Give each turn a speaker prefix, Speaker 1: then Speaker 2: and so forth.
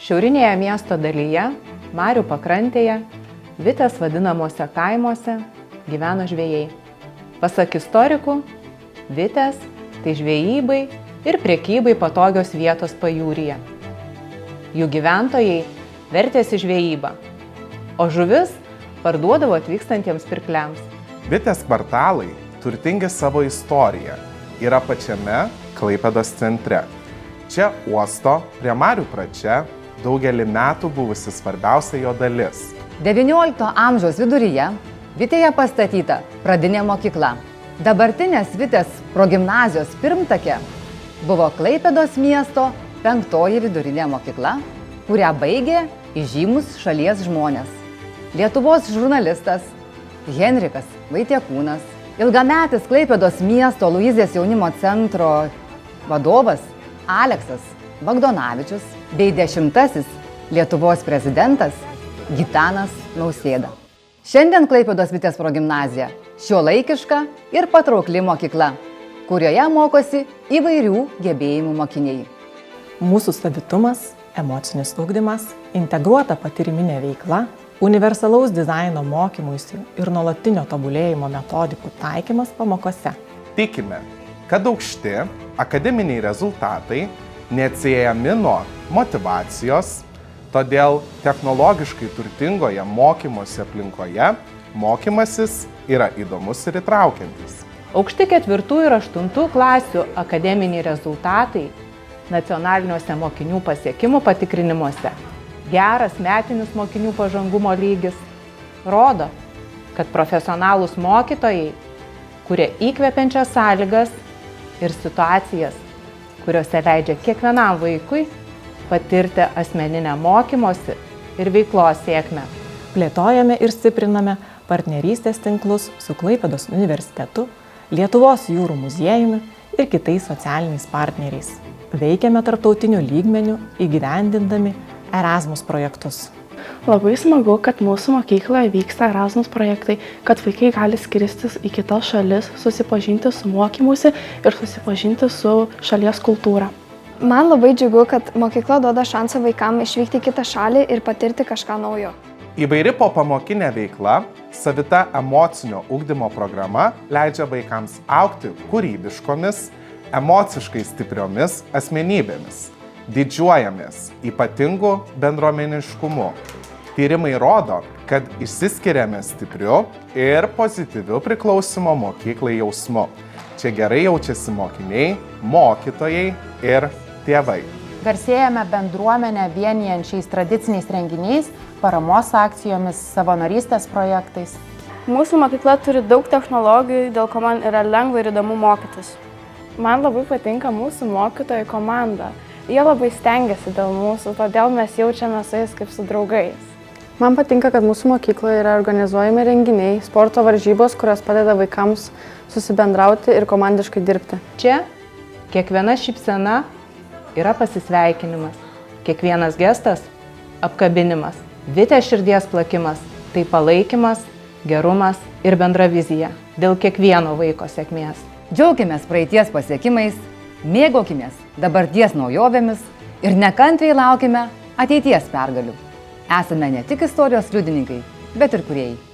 Speaker 1: Šiaurinėje miesto dalyje, Marių pakrantėje, Vitės vadinamuose kaimuose gyveno žvejai. Pasak istorikų, Vitės tai žvejybai ir prekybai patogios vietos pajūryje. Jų gyventojai vertėsi žvejybą, o žuvis parduodavo atvykstantiems pirkliams.
Speaker 2: Vitės kvartalai turtingi savo istoriją, yra pačiame Klaipėdos centre. Čia uosto prie Marių pradžia daugelį metų buvusi svarbiausia jo dalis.
Speaker 3: XIX amžiaus viduryje Vitėje pastatyta pradinė mokykla. Dabartinės Vitės progimnazijos pirmtakė buvo Klaipėdos miesto 5 vidurinė mokykla, kurią baigė įžymus šalies žmonės. Lietuvos žurnalistas Henrikas Vaitiekūnas, ilgametis Klaipėdos miesto Luizės jaunimo centro vadovas Aleksas Bagdonavičius bei 10. Lietuvos prezidentas Gitanas Nausėda. Šiandien Klaipėdos Vitės progimnazija šiuolaikiška ir patraukli mokykla, kurioje mokosi įvairių gebėjimų mokiniai.
Speaker 4: Mūsų savitumas, emocinis ugdymas, integruota patyriminė veikla, universalaus dizaino mokymuisi ir nuolatinio tobulėjimo metodikų taikymas pamokose.
Speaker 2: Tikime, kad aukšti akademiniai rezultatai neatsiejami nuo motyvacijos, todėl technologiškai turtingoje mokymosi aplinkoje mokymasis yra įdomus ir įtraukiantis.
Speaker 1: Aukšti 4 ir 8 klasių akademiniai rezultatai nacionaliniuose mokinių pasiekimų patikrinimuose, geras metinis mokinių pažangumo lygis rodo, kad profesionalūs mokytojai kuria įkvepiančias sąlygas ir situacijas, kuriuose leidžia kiekvienam vaikui patirti asmeninę mokymosi ir veiklos sėkmę.
Speaker 4: Plėtojame ir stipriname partnerystės tinklus su Klaipėdos universitetu, Lietuvos jūrų muziejumi ir kitais socialiniais partneriais. Veikiame tarptautiniu lygmeniu įgyvendindami Erasmus projektus.
Speaker 5: Labai smagu, kad mūsų mokykloje vyksta Erasmus projektai, kad vaikai gali skristis į kitas šalis, susipažinti su mokymusi ir susipažinti su šalies kultūra.
Speaker 6: Man labai džiugu, kad mokykla duoda šansą vaikams išvykti į kitą šalį ir patirti kažką naujo.
Speaker 2: Įvairi popamokinė veikla, savita emocinio ugdymo programa leidžia vaikams augti kūrybiškomis, emociškai stipriomis asmenybėmis. Didžiuojamės ypatingu bendruomeniškumu. Tyrimai rodo, kad išsiskiriame stipriu ir pozityviu priklausimo mokyklai jausmu. Čia gerai jaučiasi mokiniai, mokytojai ir tėvai.
Speaker 7: Garsėjame bendruomenę vienijančiais tradiciniais renginiais, paramos akcijomis, savanorystės projektais.
Speaker 5: Mūsų mokykla turi daug technologijų, dėl ko man yra lengva ir įdomu mokytis. Man labai patinka mūsų mokytojų komanda. Jie labai stengiasi dėl mūsų, todėl mes jaučiame su jais kaip su draugais.
Speaker 8: Man patinka, kad mūsų mokykloje yra organizuojami renginiai, sporto varžybos, kurios padeda vaikams susibendrauti ir komandiškai dirbti.
Speaker 1: Čia kiekviena šypsena yra pasisveikinimas, kiekvienas gestas – apkabinimas, Vitės širdies plakimas – tai palaikymas, gerumas ir bendra vizija dėl kiekvieno vaiko sėkmės.
Speaker 3: Džiaukimės praeities pasiekimais, mėgaukimės dabarties naujovėmis ir nekantriai laukime ateities pergalių. Esame ne tik istorijos liudininkai, bet ir kūrėjai.